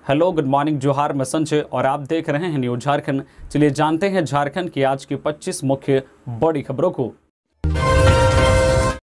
Hello, good morning, जोहार, मैं संजय और आप देख रहे हैं न्यूज झारखंड। चलिए जानते हैं झारखंड की आज की 25 मुख्य बड़ी खबरों को।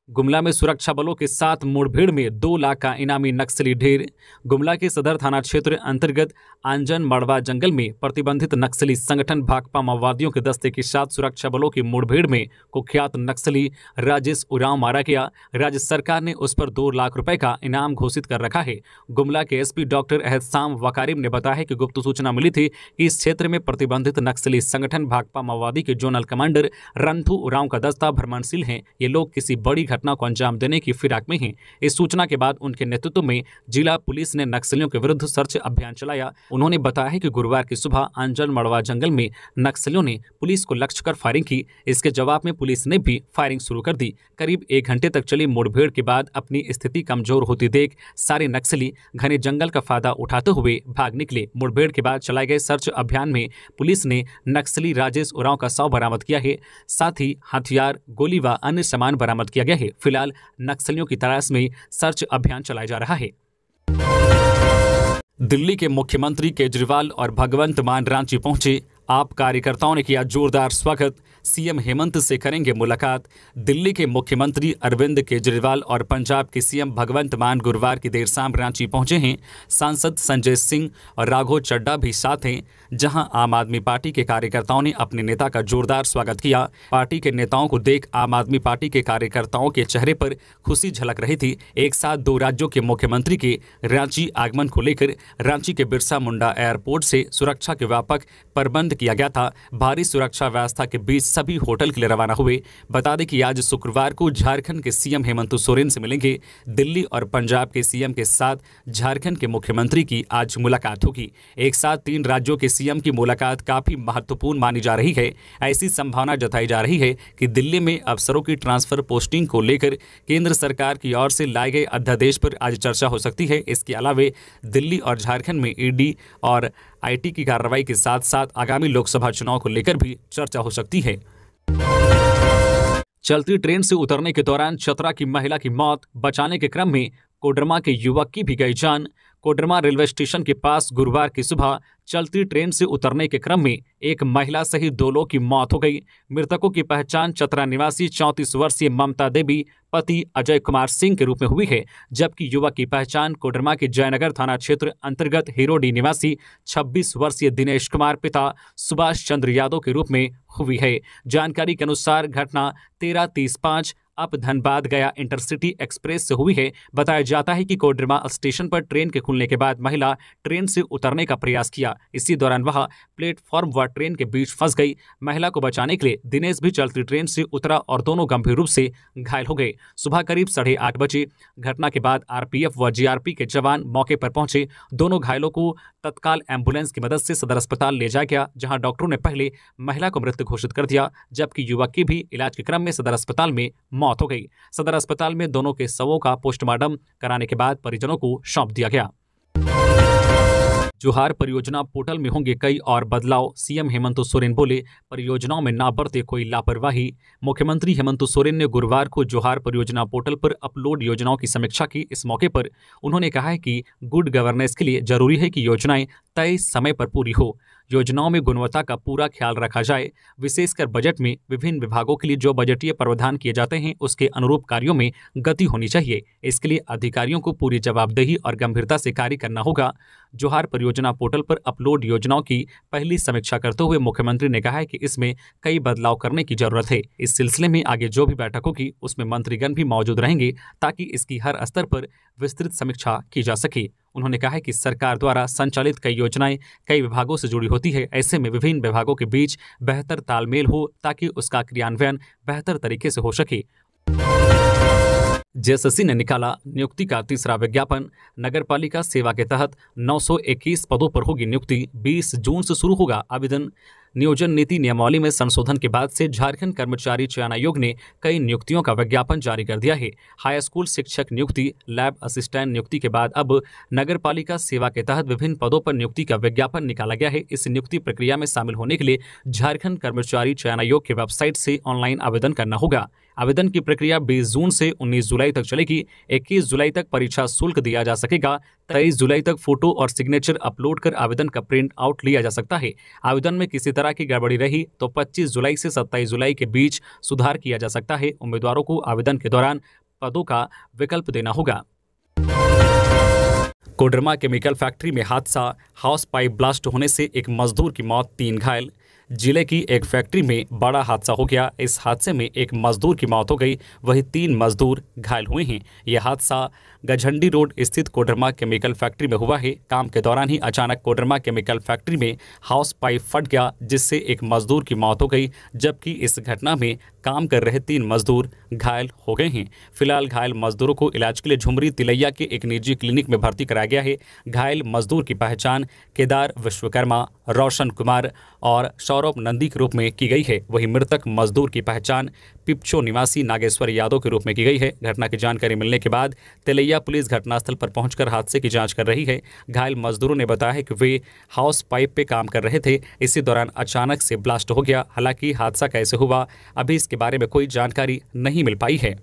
गुमला में सुरक्षा बलों के साथ मुठभेड़ में 2 लाख का इनामी नक्सली ढेर। गुमला के सदर थाना क्षेत्र अंतर्गत आंजन मड़वा जंगल में प्रतिबंधित नक्सली संगठन भाकपा माओवादियों के दस्ते के साथ सुरक्षा बलों की मुठभेड़ में कुख्यात नक्सली राजेश उरांव मारा गया। राज्य सरकार ने उस पर 2 लाख रुपए का इनाम घोषित कर रखा है। गुमला के एसपी डॉक्टर एहसाम वकारिम ने बताया है कि गुप्त सूचना मिली थी कि इस क्षेत्र में प्रतिबंधित नक्सली संगठन भाकपा माओवादी के जोनल कमांडर रंथू उरांव का दस्ता भ्रमणशील है। ये लोग किसी बड़ी घटना को अंजाम देने की फिराक में हैं। इस सूचना के बाद उनके नेतृत्व में जिला पुलिस ने नक्सलियों के विरुद्ध सर्च अभियान चलाया। उन्होंने बताया है कि गुरुवार की सुबह आंजन मड़वा जंगल में नक्सलियों ने पुलिस को लक्ष्य कर फायरिंग की। इसके जवाब में पुलिस ने भी फायरिंग शुरू कर दी। करीब 1 घंटे तक चली मुठभेड़ के बाद अपनी स्थिति कमजोर होती देख सारे नक्सली घने जंगल का फायदा उठाते हुए भाग निकले। मुठभेड़ के बाद चलाए गए सर्च अभियान में पुलिस ने नक्सली राजेश उरांव का शव बरामद किया है। साथ ही हथियार, गोली व अन्य सामान बरामद किया गया है। फिलहाल नक्सलियों की तलाश में सर्च अभियान चलाया जा रहा है। दिल्ली के मुख्यमंत्री केजरीवाल और भगवंत मान रांची पहुंचे। आप कार्यकर्ताओं ने किया जोरदार स्वागत। सीएम हेमंत से करेंगे मुलाकात। दिल्ली के मुख्यमंत्री अरविंद केजरीवाल और पंजाब के सीएम भगवंत मान गुरुवार की देर शाम रांची पहुंचे हैं। सांसद संजय सिंह और राघव चड्ढा भी साथ हैं। जहां आम आदमी पार्टी के कार्यकर्ताओं ने अपने नेता का जोरदार स्वागत किया। पार्टी के नेताओं को देख आम आदमी पार्टी के कार्यकर्ताओं के चेहरे पर खुशी झलक रही थी। एक साथ 2 राज्यों के मुख्यमंत्री के रांची आगमन को लेकर रांची के बिरसा मुंडा एयरपोर्ट से सुरक्षा के व्यापक प्रबंध किया गया था। भारी सुरक्षा व्यवस्था के बीच सभी होटल के लिए रवाना हुए। बता दें कि आज शुक्रवार को झारखंड के सीएम हेमंत सोरेन से मिलेंगे। दिल्ली और पंजाब के सीएम के साथ झारखंड के मुख्यमंत्री की आज मुलाकात होगी। एक साथ 3 राज्यों के सीएम की मुलाकात काफी महत्वपूर्ण मानी जा रही है। ऐसी संभावना जताई जा रही है कि दिल्ली में अफसरों की ट्रांसफर पोस्टिंग को लेकर केंद्र सरकार की ओर से लाए गए अध्यादेश पर आज चर्चा हो सकती है। इसके अलावा दिल्ली और झारखंड में ईडी और आईटी की कार्रवाई के साथ साथ आगामी लोकसभा चुनाव को लेकर भी चर्चा हो सकती है। चलती ट्रेन से उतरने के दौरान चतरा की महिला की मौत, बचाने के क्रम में कोडरमा के युवक की भी गई जान। कोडरमा रेलवे स्टेशन के पास गुरुवार की सुबह चलती ट्रेन से उतरने के क्रम में एक महिला सहित 2 लोगों की मौत हो गई। मृतकों की पहचान चतरा निवासी 34 वर्षीय ममता देवी पति अजय कुमार सिंह के रूप में हुई है, जबकि युवक की पहचान कोडरमा के जयनगर थाना क्षेत्र अंतर्गत हिरोडी निवासी 26 वर्षीय दिनेश कुमार पिता सुभाष चंद्र यादव के रूप में हुई है। जानकारी के अनुसार घटना 13:35 अब धनबाद गया इंटरसिटी एक्सप्रेस से हुई है। बताया जाता है कि कोडरमा स्टेशन पर ट्रेन के खुलने के बाद महिला ट्रेन से उतरने का प्रयास किया। इसी दौरान वह प्लेटफॉर्म व ट्रेन के बीच फंस गई। महिला को बचाने के लिए दिनेश भी चलती ट्रेन से उतरा और दोनों गंभीर रूप से घायल हो गए। सुबह करीब 8:30 बजे घटना के बाद आरपीएफ व जीआरपी के जवान मौके पर पहुंचे। दोनों घायलों को तत्काल एम्बुलेंस की मदद से सदर अस्पताल ले जाया गया, जहां डॉक्टरों ने पहले महिला को मृत घोषित कर दिया, जबकि युवक की भी इलाज के क्रम में सदर अस्पताल में मौत हो गई। सदर अस्पताल में दोनों के शवों का पोस्टमार्टम कराने के बाद परिजनों को सौंप दिया गया। जोहार परियोजना पोर्टल में होंगे कई और बदलाव, सीएम हेमंत सोरेन बोले। परियोजनाओं में ना बरते कोई लापरवाही। मुख्यमंत्री हेमंत सोरेन ने गुरुवार को जोहार परियोजना पोर्टल पर अपलोड योजनाओं की समीक्षा की। इस मौके पर उन्होंने कहा है कि गुड गवर्नेंस के लिए जरूरी है कि योजनाएं तय समय पर पूरी हो। योजनाओं में गुणवत्ता का पूरा ख्याल रखा जाए। विशेषकर बजट में विभिन्न विभागों के लिए जो बजटीय प्रावधान किए जाते हैं उसके अनुरूप कार्यों में गति होनी चाहिए। इसके लिए अधिकारियों को पूरी जवाबदेही और गंभीरता से कार्य करना होगा। जोहार परियोजना पोर्टल पर अपलोड योजनाओं की पहली समीक्षा करते हुए मुख्यमंत्री ने कहा है कि इसमें कई बदलाव करने की जरूरत है। इस सिलसिले में आगे जो भी बैठक होगी उसमें मंत्रीगण भी मौजूद रहेंगे ताकि इसकी हर स्तर पर विस्तृत समीक्षा की जा सके। उन्होंने कहा है कि सरकार द्वारा संचालित कई योजनाएं कई विभागों से जुड़ी होती है। ऐसे में विभिन्न विभागों के बीच बेहतर तालमेल हो ताकि उसका क्रियान्वयन बेहतर तरीके से हो सके। जेएसएससी ने निकाला नियुक्ति का तीसरा विज्ञापन। नगरपालिका सेवा के तहत 921 पदों पर होगी नियुक्ति। 20 जून से शुरू होगा आवेदन। नियोजन नीति नियमावली में संशोधन के बाद से झारखंड कर्मचारी चयन आयोग ने कई नियुक्तियों का विज्ञापन जारी कर दिया है। हाई स्कूल शिक्षक नियुक्ति, लैब असिस्टेंट नियुक्ति के बाद अब नगरपालिका सेवा के तहत विभिन्न पदों पर नियुक्ति का विज्ञापन निकाला गया है। इस नियुक्ति प्रक्रिया में शामिल होने के लिए झारखंड कर्मचारी चयन आयोग की वेबसाइट से ऑनलाइन आवेदन करना होगा। आवेदन की प्रक्रिया 20 जून से 19 जुलाई तक चलेगी। 21 जुलाई तक परीक्षा शुल्क दिया जा सकेगा। 23 जुलाई तक फोटो और सिग्नेचर अपलोड कर आवेदन का प्रिंट आउट लिया जा सकता है। आवेदन में किसी तरह की गड़बड़ी रही तो 25 जुलाई से 27 जुलाई के बीच सुधार किया जा सकता है। उम्मीदवारों को आवेदन के दौरान पदों का विकल्प देना होगा। कोडरमा केमिकल फैक्ट्री में हादसा, हाउस पाइप ब्लास्ट होने से एक मजदूर की मौत, 3 घायल। जिले की एक फैक्ट्री में बड़ा हादसा हो गया। इस हादसे में एक मजदूर की मौत हो गई, वहीं 3 मजदूर घायल हुए हैं। यह हादसा गझंडी रोड स्थित कोडरमा केमिकल फैक्ट्री में हुआ है। काम के दौरान ही अचानक कोडरमा केमिकल फैक्ट्री में हाउस पाइप फट गया, जिससे एक मजदूर की मौत हो गई, जबकि इस घटना में काम कर रहे 3 मजदूर घायल हो गए हैं। फिलहाल घायल मजदूरों को इलाज के लिए झुमरी तिलैया के एक निजी क्लिनिक में भर्ती कराया गया है। घायल मजदूर की पहचान केदार विश्वकर्मा, रोशन कुमार और सौरभ नंदी के रूप में की गई है। वहीं मृतक मजदूर की पहचान पिपचो निवासी नागेश्वर यादव के रूप में की गई है। घटना की जानकारी मिलने के बाद तिलैया पुलिस घटनास्थल पर पहुंचकर हादसे की जांच कर रही है। घायल मजदूरों ने बताया है कि वे हाउस पाइप पे काम कर रहे थे, इसी दौरान अचानक से ब्लास्ट हो गया। हालांकि हादसा कैसे हुआ अभी इसके बारे में कोई जानकारी नहीं मिल पाई है।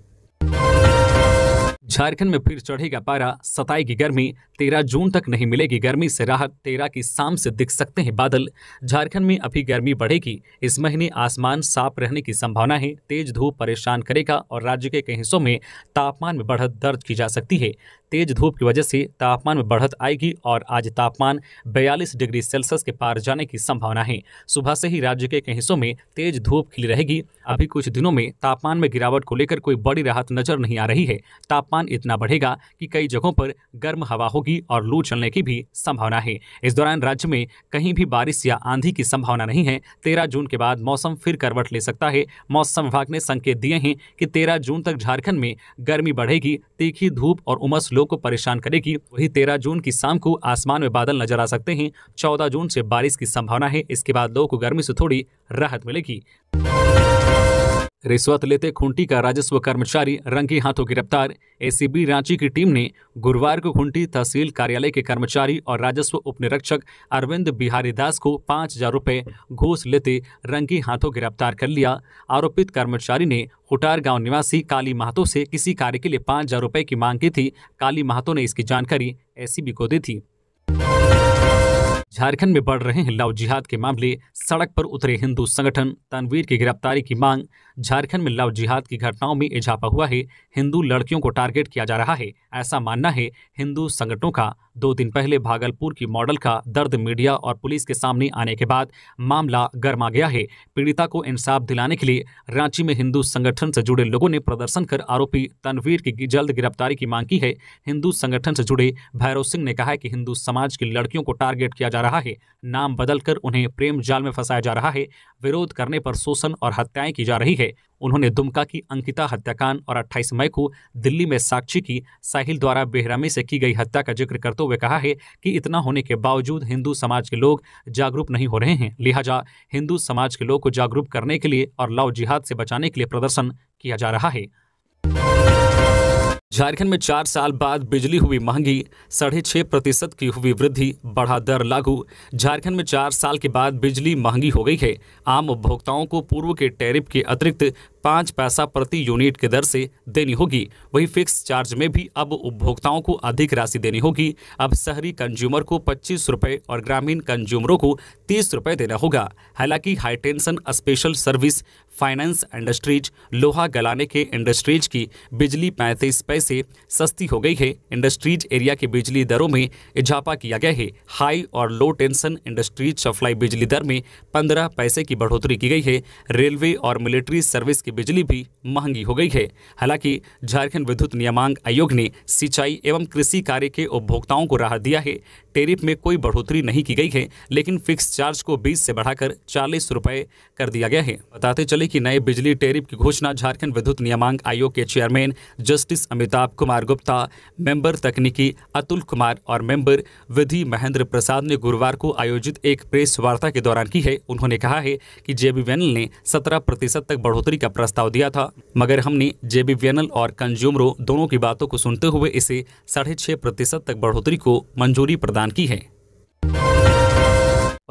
झारखंड में फिर चढ़ेगा पारा, सताएगी गर्मी, 13 जून तक नहीं मिलेगी गर्मी से राहत, 13 की शाम से दिख सकते हैं बादल। झारखंड में अभी गर्मी बढ़ेगी। इस महीने आसमान साफ रहने की संभावना है। तेज धूप परेशान करेगा और राज्य के कई हिस्सों में तापमान में बढ़त दर्ज की जा सकती है। तेज धूप की वजह से तापमान में बढ़त आएगी और आज तापमान 42 डिग्री सेल्सियस के पार जाने की संभावना है। सुबह से ही राज्य के कई हिस्सों में तेज धूप खिली रहेगी। अभी कुछ दिनों में तापमान में गिरावट को लेकर कोई बड़ी राहत नजर नहीं आ रही है। तापमान इतना बढ़ेगा कि कई जगहों पर गर्म हवा होगी और लू चलने की भी संभावना है। इस दौरान राज्य में कहीं भी बारिश या आंधी की संभावना नहीं है। 13 जून के बाद मौसम फिर करवट ले सकता है। मौसम विभाग ने संकेत दिए हैं कि 13 जून तक झारखंड में गर्मी बढ़ेगी, तीखी धूप और उमस लोगों को परेशान करेगी। वही 13 जून की शाम को आसमान में बादल नजर आ सकते हैं। 14 जून से बारिश की संभावना है। इसके बाद लोगों को गर्मी से थोड़ी राहत मिलेगी। रिश्वत लेते खूंटी का राजस्व कर्मचारी रंगे हाथों गिरफ्तार। एसीबी रांची की टीम ने गुरुवार को खूंटी तहसील कार्यालय के कर्मचारी और राजस्व उपनिरीक्षक अरविंद बिहारी दास को 5,000 रुपये घूस लेते रंगे हाथों गिरफ्तार कर लिया। आरोपित कर्मचारी ने हुटार गांव निवासी काली महतो से किसी कार्य के लिए 5,000 रुपये की मांग की थी। काली महतो ने इसकी जानकारी एसीबी को दी थी। झारखंड में बढ़ रहे हैं लव जिहाद के मामले, सड़क पर उतरे हिंदू संगठन, तनवीर की गिरफ्तारी की मांग। झारखंड में लव जिहाद की घटनाओं में इजाफा हुआ है। हिंदू लड़कियों को टारगेट किया जा रहा है, ऐसा मानना है हिंदू संगठनों का। 2 दिन पहले भागलपुर की मॉडल का दर्द मीडिया और पुलिस के सामने आने के बाद मामला गर्मा गया है। पीड़िता को इंसाफ दिलाने के लिए रांची में हिंदू संगठन से जुड़े लोगों ने प्रदर्शन कर आरोपी तनवीर की जल्द गिरफ्तारी की मांग की है। हिंदू संगठन से जुड़े भैरव सिंह ने कहा है कि हिंदू समाज की लड़कियों को टारगेट किया जा रहा है, नाम बदलकर उन्हें प्रेम जाल में फंसाया जा रहा है, विरोध करने पर शोषण और हत्याएं की जा रही है। उन्होंने दुमका की अंकिता हत्याकांड और 28 मई को दिल्ली में साक्षी की साहिल द्वारा बेरहमी से की गई हत्या का जिक्र करते हुए कहा है कि इतना होने के बावजूद हिंदू समाज के लोग जागरूक नहीं हो रहे हैं। लिहाजा हिंदू समाज के लोग को जागरूक करने के लिए और लव जिहाद से बचाने के लिए प्रदर्शन किया जा रहा है। झारखंड में 4 साल बाद बिजली हुई महंगी, 6.5% की हुई वृद्धि, बढ़ा दर लागू। झारखंड में 4 साल के बाद बिजली महंगी हो गई है। आम उपभोक्ताओं को पूर्व के टैरिफ के अतिरिक्त 5 पैसा प्रति यूनिट की दर से देनी होगी। वही फिक्स चार्ज में भी अब उपभोक्ताओं को अधिक राशि देनी होगी। अब शहरी कंज्यूमर को 25 रुपये और ग्रामीण कंज्यूमरों को 30 रुपये देना होगा। हालांकि high tension special service, finance industries, लोहा गलाने के इंडस्ट्रीज की बिजली 35 पैसे सस्ती हो गई है। इंडस्ट्रीज एरिया की बिजली दरों में इजाफा किया गया है। हाई और लो टेंशन इंडस्ट्रीज सप्लाई बिजली दर में 15 पैसे की बढ़ोतरी की गई है। रेलवे और मिलिट्री सर्विस बिजली भी महंगी हो गई है। हालांकि झारखंड विद्युत नियामक आयोग ने सिंचाई एवं कृषि कार्य के उपभोक्ताओं को राहत दिया है। टैरिफ में कोई बढ़ोतरी नहीं की गई है, लेकिन फिक्स चार्ज को 20 से बढ़ाकर 40 रुपये कर दिया गया है। बताते चले कि नए बिजली टैरिफ की घोषणा झारखंड विद्युत नियामक आयोग के chairman justice Amitabh Kumar Gupta, member तकनीकी अतुल कुमार और मेंबर विधि महेंद्र प्रसाद ने गुरुवार को आयोजित एक प्रेस वार्ता के दौरान की है। उन्होंने कहा है कि जेबीवीएनएल ने 17% तक बढ़ोतरी का प्रस्ताव दिया था, मगर हमने जेबीवीएनएल और कंज्यूमरों दोनों की बातों को सुनते हुए इसे 6.5% तक बढ़ोतरी को मंजूरी प्रदान की है।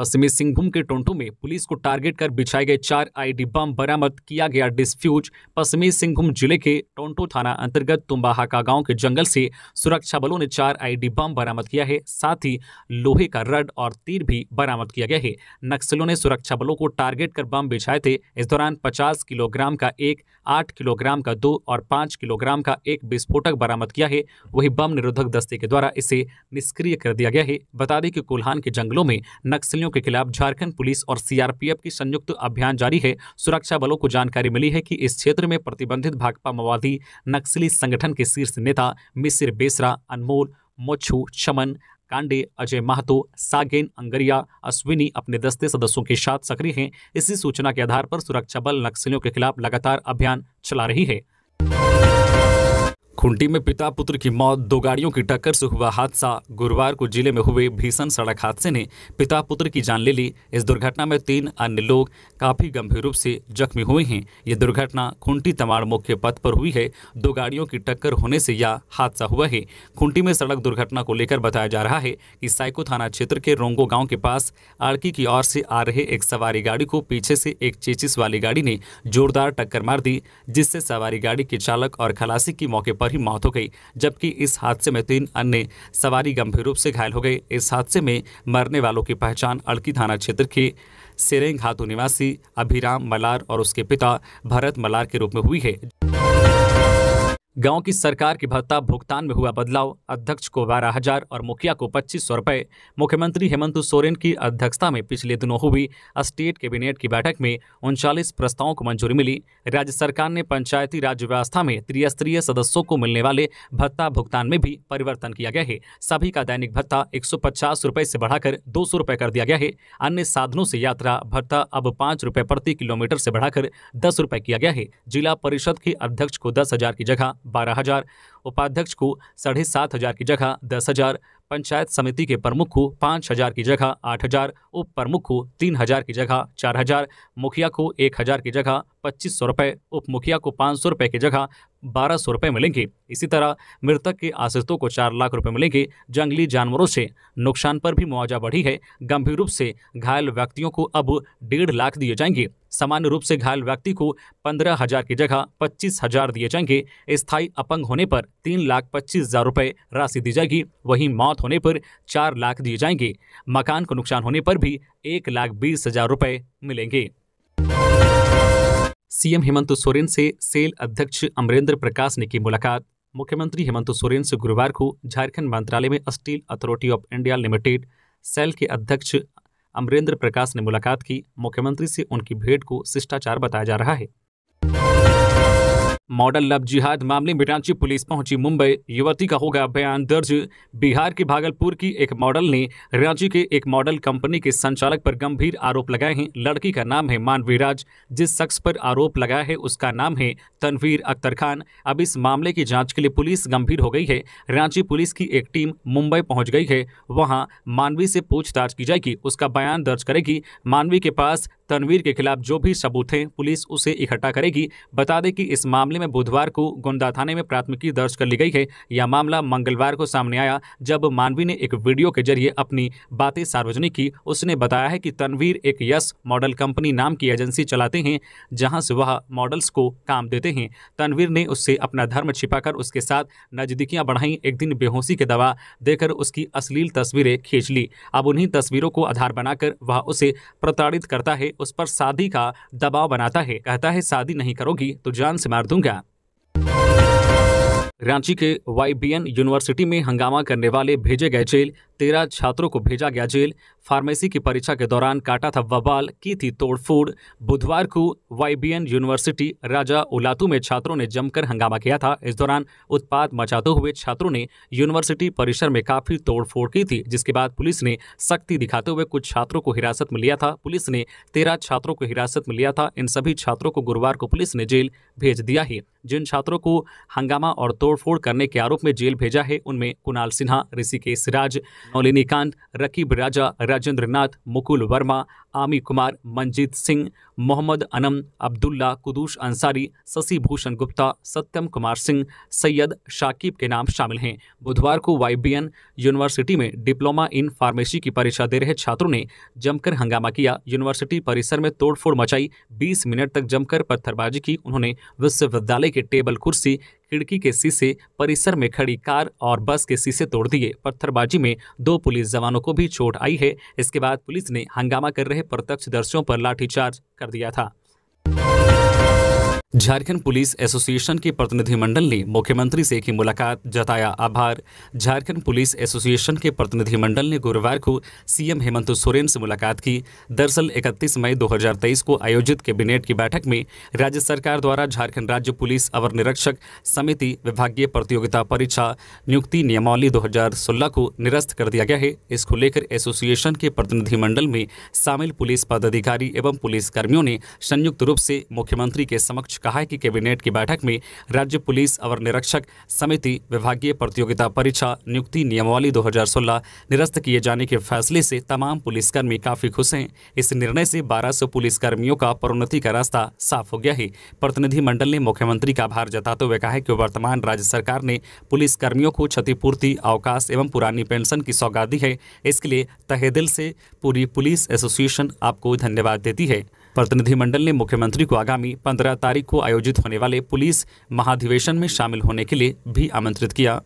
पश्चिमी सिंहभूम के टोंटो में पुलिस को टारगेट कर बिछाए गए 4 आईडी बम बरामद, किया गया डिस्फ्यूज। पश्चिमी सिंहभूम जिले के टोंटो थाना अंतर्गत तुम्बाहाका गांव के जंगल से सुरक्षा बलों ने 4 आईडी बम बरामद किया है। साथ ही लोहे का रड और तीर भी बरामद किया गया है। नक्सलियों ने सुरक्षा बलों को टारगेट कर बम बिछाए थे। इस दौरान 50 किलोग्राम का एक, 8 किलोग्राम का 2 और 5 किलोग्राम का एक विस्फोटक बरामद किया है। वही बम निरोधक दस्ते के द्वारा इसे निष्क्रिय कर दिया गया है। बता दें कि कोल्हान के जंगलों में नक्सलियों के खिलाफ झारखंड पुलिस और सीआरपीएफ की संयुक्त अभियान जारी है। सुरक्षा बलों को जानकारी मिली है कि इस क्षेत्र में प्रतिबंधित भाकपा माओवादी नक्सली संगठन के शीर्ष नेता मिसिर बेसरा, अनमोल, मोच्छू, चमन, कांडे, अजय महतो, सागेन, अंगरिया, अश्विनी अपने दस्ते सदस्यों के साथ सक्रिय हैं। इसी सूचना के आधार पर सुरक्षा बल नक्सलियों के खिलाफ लगातार अभियान चला रही है। खूंटी में पिता पुत्र की मौत, 2 गाड़ियों की टक्कर से हुआ हादसा। गुरुवार को जिले में हुए भीषण सड़क हादसे ने पिता पुत्र की जान ले ली। इस दुर्घटना में 3 अन्य लोग काफी गंभीर रूप से जख्मी हुए हैं। यह दुर्घटना खूंटी तमाड़ मुख्य पथ पर हुई है। 2 गाड़ियों की टक्कर होने से यह हादसा हुआ है। खूंटी में सड़क दुर्घटना को लेकर बताया जा रहा है कि साइको थाना क्षेत्र के रोंगो गांव के पास आड़की की ओर से आ रहे एक सवारी गाड़ी को पीछे से एक चेचिस वाली गाड़ी ने जोरदार टक्कर मार दी, जिससे सवारी गाड़ी के चालक और खलासी की मौके पर ही मौत हो गई। जबकि इस हादसे में 3 अन्य सवारी गंभीर रूप से घायल हो गए। इस हादसे में मरने वालों की पहचान अड़की थाना क्षेत्र के सेरेंग हाथू निवासी अभिराम मलार और उसके पिता भरत मलार के रूप में हुई है। गांव की सरकार के भत्ता भुगतान में हुआ बदलाव, अध्यक्ष को 12,000 और मुखिया को 2,500 रुपए। मुख्यमंत्री हेमंत सोरेन की अध्यक्षता में पिछले दिनों हुई स्टेट कैबिनेट की बैठक में 39 प्रस्तावों को मंजूरी मिली। राज्य सरकार ने पंचायती राज व्यवस्था में त्रिस्तरीय सदस्यों को मिलने वाले भत्ता भुगतान में भी परिवर्तन किया गया है। सभी का दैनिक भत्ता 150 रुपए से बढ़ाकर 200 रुपए कर दिया गया है। अन्य साधनों से यात्रा भत्ता अब 5 रुपए प्रति किलोमीटर से बढ़ाकर 10 रुपए किया गया है। जिला परिषद के अध्यक्ष को 10,000 की जगह 12,000, उपाध्यक्ष को 7,500 की जगह 10,000, पंचायत समिति के प्रमुख को 5,000 की जगह 8,000, उप प्रमुख को 3,000 की जगह 4,000, मुखिया को 1,000 की जगह 2,500 रुपये, उप मुखिया को 500 रुपये की जगह 1,200 रुपये मिलेंगे। इसी तरह मृतक के आश्रितों को 4 लाख रुपए मिलेंगे। जंगली जानवरों से नुकसान पर भी मुआवजा बढ़ी है। गंभीर रूप से घायल व्यक्तियों को अब 1.5 लाख दिए जाएंगे। सामान्य रूप से घायल व्यक्ति को 15,000 की जगह 25,000 दिए जाएंगे। स्थायी अपंग होने पर 3,25,000 रुपये राशि दी जाएगी। वहीं मौत होने पर 4 लाख दिए जाएंगे। मकान को नुकसान होने पर भी 1,20,000 रुपये मिलेंगे। सीएम हेमंत सोरेन से सेल अध्यक्ष अमरेंद्र प्रकाश ने की मुलाकात। मुख्यमंत्री हेमंत सोरेन से गुरुवार को झारखंड मंत्रालय में Steel Authority of India Limited SAIL के अध्यक्ष अमरेंद्र प्रकाश ने मुलाकात की। मुख्यमंत्री से उनकी भेंट को शिष्टाचार बताया जा रहा है। मॉडल लव जिहाद मामले में रांची पुलिस पहुंची मुंबई, युवती का होगा बयान दर्ज। बिहार के भागलपुर की एक मॉडल ने रांची के एक मॉडल कंपनी के संचालक पर गंभीर आरोप लगाए हैं। लड़की का नाम है मानवी राज। जिस शख्स पर आरोप लगाया है उसका नाम है तनवीर अख्तर खान। अब इस मामले की जांच के लिए पुलिस गंभीर हो गई है। रांची पुलिस की एक टीम मुंबई पहुंच गई है। वहां मानवी से पूछताछ की जाएगी, उसका बयान दर्ज करेगी। मानवी के पास तनवीर के खिलाफ जो भी सबूत हैं पुलिस उसे इकट्ठा करेगी। बता दें कि इस मामले में बुधवार को गोंदा थाने में प्राथमिकी दर्ज कर ली गई है। यह मामला मंगलवार को सामने आया जब मानवी ने एक वीडियो के जरिए अपनी बातें सार्वजनिक की। उसने बताया है कि तनवीर एक यस मॉडल कंपनी नाम की एजेंसी चलाते हैं जहां से वह मॉडल्स को काम देते हैं। तनवीर ने उससे अपना धर्म छिपाकर उसके साथ नजदीकियां बढ़ाई। एक दिन बेहोशी के दवा देकर उसकी अश्लील तस्वीरें खींच ली। अब उन्हीं तस्वीरों को आधार बनाकर वह उसे प्रताड़ित करता है, उस पर शादी का दबाव बनाता है। कहता है शादी नहीं करोगी तो जान से मार दूंगा। रांची के YBN यूनिवर्सिटी में हंगामा करने वाले भेजे गए जेल, 13 छात्रों को भेजा गया जेल। फार्मेसी की परीक्षा के दौरान काटा था बवाल, की थी तोड़फोड़। बुधवार को YBN यूनिवर्सिटी राजा उलातू में छात्रों ने जमकर हंगामा किया था। इस दौरान उत्पात मचाते हुए छात्रों ने यूनिवर्सिटी परिसर में काफी तोड़फोड़ की थी, जिसके बाद पुलिस ने सख्ती दिखाते हुए कुछ छात्रों को हिरासत में लिया था। पुलिस ने 13 छात्रों को हिरासत में लिया था। इन सभी छात्रों को गुरुवार को पुलिस ने जेल भेज दिया है। जिन छात्रों को हंगामा और तोड़फोड़ करने के आरोप में जेल भेजा है उनमें कुणाल सिन्हा, ऋषिकेश राज, नौलिनी कांत, रकीब राजा, राजेंद्र नाथ, मुकुल वर्मा, आमी कुमार, मंजीत सिंह, मोहम्मद अनम, अब्दुल्ला, कुदूस अंसारी, शशि भूषण गुप्ता, सत्यम कुमार सिंह, सैयद शाकिब के नाम शामिल हैं। बुधवार को YBN यूनिवर्सिटी में डिप्लोमा इन फार्मेसी की परीक्षा दे रहे छात्रों ने जमकर हंगामा किया। यूनिवर्सिटी परिसर में तोड़फोड़ मचाई, 20 मिनट तक जमकर पत्थरबाजी की। उन्होंने विश्वविद्यालय के टेबल, कुर्सी, खिड़की के शीशे, परिसर में खड़ी कार और बस के शीशे तोड़ दिए। पत्थरबाजी में 2 पुलिस जवानों को भी चोट आई है। इसके बाद पुलिस ने हंगामा कर रहे प्रत्यक्षदर्शियों पर लाठीचार्ज कर दिया था। झारखंड पुलिस एसोसिएशन के प्रतिनिधिमंडल ने मुख्यमंत्री से की मुलाकात, जताया आभार। झारखंड पुलिस एसोसिएशन के प्रतिनिधिमंडल ने गुरुवार को सीएम हेमंत सोरेन से मुलाकात की। दरअसल 31 मई 2023 को आयोजित कैबिनेट की बैठक में राज्य सरकार द्वारा झारखंड राज्य पुलिस अवर निरीक्षक समिति विभागीय प्रतियोगिता परीक्षा नियुक्ति नियमावली 2016 को निरस्त कर दिया गया है। इसको लेकर एसोसिएशन के प्रतिनिधिमंडल में शामिल पुलिस पदाधिकारी एवं पुलिसकर्मियों ने संयुक्त रूप से मुख्यमंत्री के समक्ष कहा है कि कैबिनेट की बैठक में राज्य पुलिस अवर निरीक्षक समिति विभागीय प्रतियोगिता परीक्षा नियुक्ति नियमावली 2016 निरस्त किए जाने के फैसले से तमाम पुलिसकर्मी काफी खुश हैं। इस निर्णय से 1200 पुलिसकर्मियों का प्रोन्नति का रास्ता साफ हो गया है। प्रतिनिधिमंडल ने मुख्यमंत्री का आभार जताते हुए कहा है कि वर्तमान राज्य सरकार ने पुलिसकर्मियों को क्षतिपूर्ति, अवकाश एवं पुरानी पेंशन की सौगात दी है। इसके लिए तहे दिल से पूरी पुलिस एसोसिएशन आपको धन्यवाद देती है। प्रतिनिधिमंडल ने मुख्यमंत्री को आगामी 15 तारीख को आयोजित होने वाले पुलिस महाधिवेशन में शामिल होने के लिए भी आमंत्रित किया।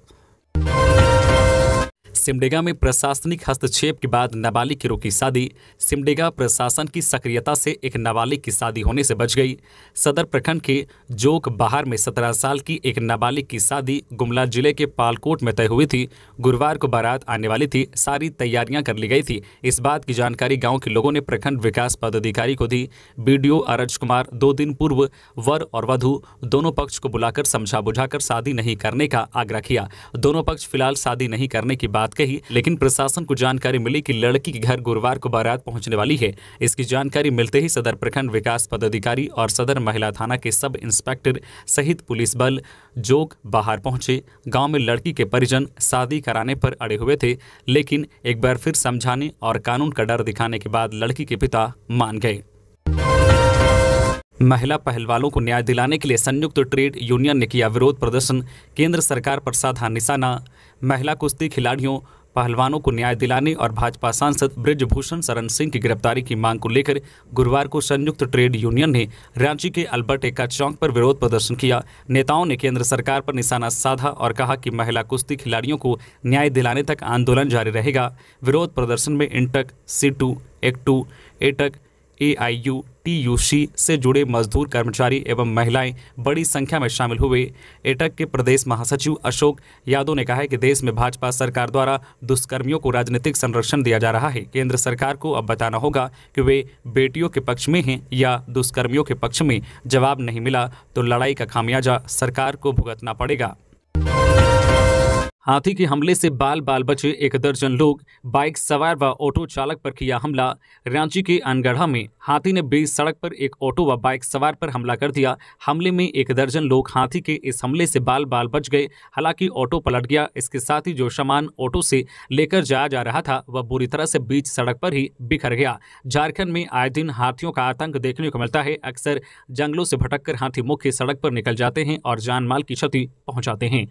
सिमडेगा में प्रशासनिक हस्तक्षेप के बाद नाबालिग की रोकी शादी। सिमडेगा प्रशासन की सक्रियता से एक नाबालिग की शादी होने से बच गई। सदर प्रखंड के जोक बहार में 17 साल की एक नाबालिग की शादी गुमला जिले के पालकोट में तय हुई थी। गुरुवार को बारात आने वाली थी, सारी तैयारियां कर ली गई थी। इस बात की जानकारी गांव के लोगों ने प्रखंड विकास पदाधिकारी को दी। BDO अरज कुमार 2 दिन पूर्व वर और वधू दोनों पक्ष को बुलाकर समझा बुझाकर शादी नहीं करने का आग्रह किया। दोनों पक्ष फिलहाल शादी नहीं करने की बात कही, लेकिन प्रशासन को जानकारी मिली कि लड़की के घर गुरुवार को बारात पहुंचने वाली है। इसकी जानकारी मिलते ही सदर प्रखंड विकास पदाधिकारी और सदर महिला थाना के सब इंस्पेक्टर सहित पुलिस बल जोक बाहर पहुंचे। गांव में लड़की के परिजन शादी कराने पर अड़े हुए थे, लेकिन एक बार फिर समझाने और कानून का डर दिखाने के बाद लड़की के पिता मान गए। महिला पहलवानों को न्याय दिलाने के लिए संयुक्त ट्रेड यूनियन ने किया विरोध प्रदर्शन, केंद्र सरकार पर साधा निशाना। महिला कुश्ती खिलाड़ियों पहलवानों को न्याय दिलाने और भाजपा सांसद बृजभूषण शरण सिंह की गिरफ्तारी की मांग को लेकर गुरुवार को संयुक्त ट्रेड यूनियन ने रांची के अल्बर्ट एक्का चौक पर विरोध प्रदर्शन किया। नेताओं ने केंद्र सरकार पर निशाना साधा और कहा कि महिला कुश्ती खिलाड़ियों को न्याय दिलाने तक आंदोलन जारी रहेगा। विरोध प्रदर्शन में इंटक, सीटू, एक्टू, एटक, AIU, TUC से जुड़े मजदूर, कर्मचारी एवं महिलाएं बड़ी संख्या में शामिल हुए। एटक के प्रदेश महासचिव अशोक यादव ने कहा है कि देश में भाजपा सरकार द्वारा दुष्कर्मियों को राजनीतिक संरक्षण दिया जा रहा है। केंद्र सरकार को अब बताना होगा कि वे बेटियों के पक्ष में हैं या दुष्कर्मियों के पक्ष में। जवाब नहीं मिला तो लड़ाई का खामियाजा सरकार को भुगतना पड़ेगा। हाथी के हमले से बाल बाल बचे 1 दर्जन लोग, बाइक सवार व ऑटो चालक पर किया हमला। रांची के अनगढ़ा में हाथी ने बीच सड़क पर एक ऑटो व बाइक सवार पर हमला कर दिया। हमले में 1 दर्जन लोग हाथी के इस हमले से बाल बाल बच गए। हालांकि ऑटो पलट गया। इसके साथ ही जो सामान ऑटो से लेकर जाया जा रहा था वह बुरी तरह से बीच सड़क पर ही बिखर गया। झारखंड में आए दिन हाथियों का आतंक देखने को मिलता है। अक्सर जंगलों से भटककर हाथी मुख्य सड़क पर निकल जाते हैं और जान माल की क्षति पहुंचाते हैं।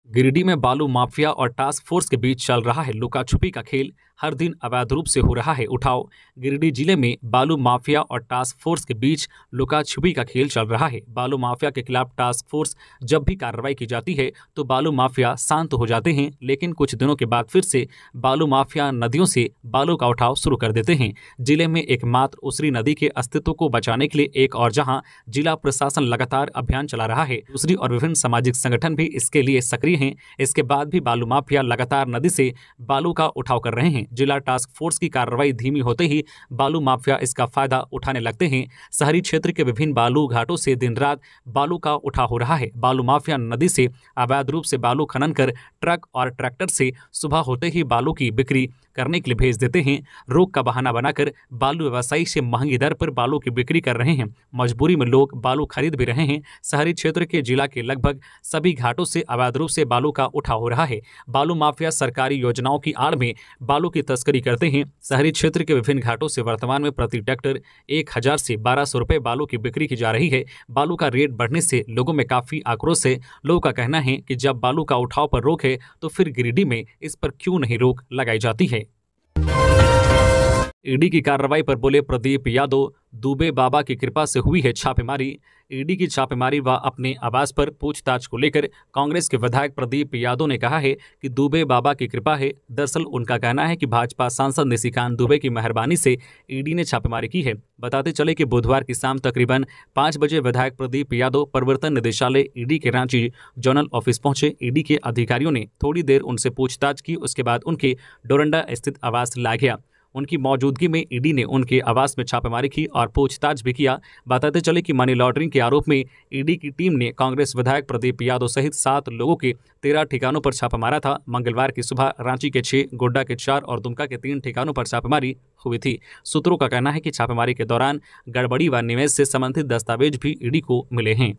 गिरिडीह में बालू माफिया और टास्क फोर्स के बीच चल रहा है लुका छुपी का खेल। हर दिन अवैध रूप से हो रहा है उठाव। गिरिडीह जिले में बालू माफिया और टास्क फोर्स के बीच लुका छुपी का खेल चल रहा है। बालू माफिया के खिलाफ टास्क फोर्स जब भी कार्रवाई की जाती है तो बालू माफिया शांत हो जाते हैं, लेकिन कुछ दिनों के बाद फिर से बालू माफिया नदियों से बालू का उठाव शुरू कर देते हैं। जिले में एकमात्र उसरी नदी के अस्तित्व को बचाने के लिए एक और जहां जिला प्रशासन लगातार अभियान चला रहा है, दूसरी और विभिन्न सामाजिक संगठन भी इसके लिए सक्रिय हैं। इसके बाद भी बालू माफिया लगातार नदी से बालू का उठाव कर रहे हैं। जिला टास्क फोर्स की कार्रवाई धीमी होते ही बालू माफिया इसका फायदा उठाने लगते हैं। शहरी क्षेत्र के विभिन्न बालू घाटों से दिन रात बालू का उठाव हो रहा है। बालू माफिया नदी से अवैध रूप से बालू खनन कर ट्रक और ट्रैक्टर से सुबह होते ही बालू की बिक्री करने के लिए भेज देते हैं। रोग का बहाना बनाकर बालू व्यवसायी से महंगी दर पर बालू की बिक्री कर रहे हैं। मजबूरी में लोग बालू खरीद भी रहे हैं। शहरी क्षेत्र के जिला के लगभग सभी घाटों से अवैध रूप से बालू का उठाव हो रहा है। बालू माफिया सरकारी योजनाओं की आड़ में बालू की तस्करी करते हैं। शहरी क्षेत्र के विभिन्न घाटों से वर्तमान में प्रति ट्रैक्टर 1000 से 1200 रुपए बालू की बिक्री की जा रही है। बालू का रेट बढ़ने से लोगों में काफी आक्रोश है। लोगों का कहना है कि जब बालू का उठाव पर रोक है तो फिर गिरिडीह में इस पर क्यों नहीं रोक लगाई जाती है। ईडी की कार्रवाई पर बोले प्रदीप यादव, दुबे बाबा की कृपा से हुई है छापेमारी। ईडी की छापेमारी व अपने आवास पर पूछताछ को लेकर कांग्रेस के विधायक प्रदीप यादव ने कहा है कि दुबे बाबा की कृपा है। दरअसल उनका कहना है कि भाजपा सांसद निशिकांत दुबे की मेहरबानी से ईडी ने छापेमारी की है। बताते चले कि बुधवार की शाम तकरीबन 5 बजे विधायक प्रदीप यादव प्रवर्तन निदेशालय ईडी के रांची जोनल ऑफिस पहुंचे। ईडी के अधिकारियों ने थोड़ी देर उनसे पूछताछ की। उसके बाद उनके डोरंडा स्थित आवास लाया गया। उनकी मौजूदगी में ईडी ने उनके आवास में छापेमारी की और पूछताछ भी किया। बताते चले कि मनी लॉन्ड्रिंग के आरोप में ईडी की टीम ने कांग्रेस विधायक प्रदीप यादव सहित 7 लोगों के 13 ठिकानों पर छापा मारा था। मंगलवार की सुबह रांची के 6, गोड्डा के 4 और दुमका के 3 ठिकानों पर छापेमारी हुई थी। सूत्रों का कहना है कि छापेमारी के दौरान गड़बड़ी व निवेश से संबंधित दस्तावेज भी ईडी को मिले हैं।